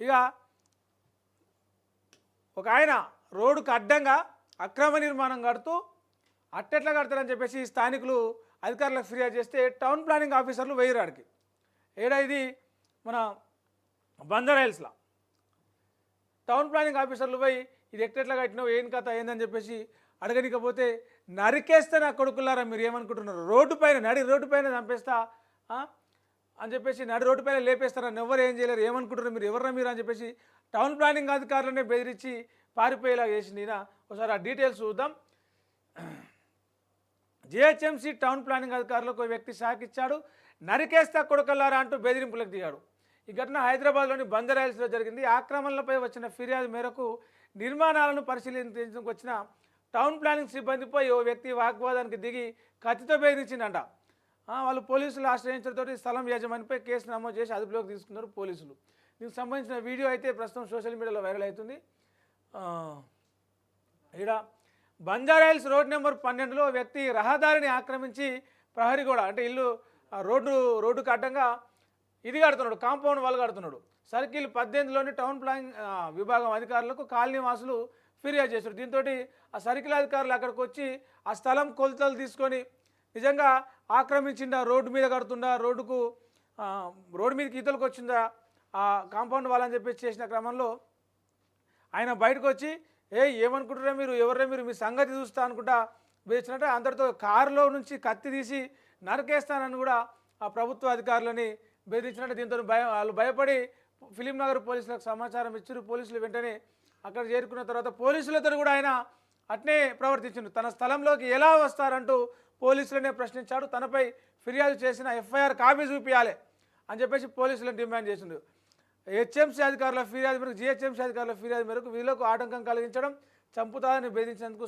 ఇక ఒక ఆయన రోడ్డుకు అడ్డంగా అక్రమ నిర్మాణం కడుతూ అట్టెట్లా కడతారని చెప్పేసి స్థానికులు అధికారులకు ఫిర్యాదు చేస్తే టౌన్ ప్లానింగ్ ఆఫీసర్లు వెయ్యిరాడికి ఏడా ఇది మన బంజారాహిల్స్లో టౌన్ ప్లానింగ్ ఆఫీసర్లు పోయి ఇది ఎట్లా కట్టినావు ఏం కథ ఏందని చెప్పేసి అడగనికపోతే నరికేస్తే నా కొడుకులారా మీరు ఏమనుకుంటున్నారు, రోడ్డు పైన చంపేస్తా అని చెప్పేసి నడి రోడ్డు పైన లేపేస్తారని ఎవరు ఏం చేయలేరు, ఏమనుకుంటున్నారు మీరు ఎవర్రా మీరు అని చెప్పేసి టౌన్ ప్లానింగ్ అధికారులనే బెదిరించి పారిపోయేలా చేసింది. ఒకసారి ఆ డీటెయిల్స్ చూద్దాం. జిహెచ్ఎంసీ టౌన్ ప్లానింగ్ అధికారులకు ఒక వ్యక్తి షాక్ ఇచ్చాడు, నరికేస్తా కొడుకల్లారా అంటూ బెదిరింపులకు దిగాడు. ఈ ఘటన హైదరాబాద్లోని బంజారాహిల్స్లో జరిగింది. ఆక్రమణలపై వచ్చిన ఫిర్యాదు మేరకు నిర్మాణాలను పరిశీలించేందుకు వచ్చిన టౌన్ ప్లానింగ్ సిబ్బందిపై ఓ వ్యక్తి వాగ్వాదానికి దిగి కత్తితో బెదిరించిందంట. వాళ్ళు పోలీసులు ఆశ్రయించడంతో స్థలం యజమానిపై కేసు నమోదు చేసి అదుపులోకి తీసుకున్నారు పోలీసులు. దీనికి సంబంధించిన వీడియో అయితే ప్రస్తుతం సోషల్ మీడియాలో వైరల్ అవుతుంది. ఇక్కడ బంజారాహిల్స్ రోడ్ నెంబర్ 12లో వ్యక్తి రహదారిని ఆక్రమించి ప్రహరీ గోడ అంటే ఇల్లు రోడ్డుకు అడ్డంగా ఇది కడుతున్నాడు, కాంపౌండ్ వాల్ కడుతున్నాడు. సర్కిల్ 18లోని టౌన్ ప్లానింగ్ విభాగం అధికారులకు కాలనీ వాసులు ఫిర్యాదు చేశారు. దీంతో ఆ సర్కిల్ అధికారులు అక్కడికి వచ్చి ఆ స్థలం కొలతలు తీసుకొని నిజంగా ఆక్రమించిందా, రోడ్డు మీద కడుతుందా, రోడ్డు మీదకి ఈతలకు వచ్చిందా ఆ కాంపౌండ్ వాల్ అని చెప్పేసి చేసిన క్రమంలో ఆయన బయటకు వచ్చి ఏమనుకుంటారా మీరు, ఎవర్రా మీరు, మీ సంగతి చూస్తా అనుకుంటా వేసినట్టు అందరితో కారులో నుంచి కత్తి తీసి నరకేస్తానని కూడా ఆ ప్రభుత్వ అధికారులని బెదిరించినట్టు. దీంతో వాళ్ళు భయపడి ఫిలిం నగర్ పోలీసులకు సమాచారం ఇచ్చారు. పోలీసులు వెంటనే అక్కడ చేరుకున్న తర్వాత పోలీసులతో కూడా ఆయన అట్నే ప్రవర్తించాడు. తన స్థలంలోకి ఎలా వస్తారంటూ పోలీసులనే ప్రశ్నించాడు. తనపై ఫిర్యాదు చేసిన ఎఫ్ఐఆర్ కాపీ చూపించాలి అని చెప్పేసి పోలీసులను డిమాండ్ చేసిండు. జిహెచ్ఎంసీ అధికారుల ఫిర్యాదు మేరకు విధులకు ఆటంకం కలిగించడం, చంపుతాదని బెదిరించేందుకు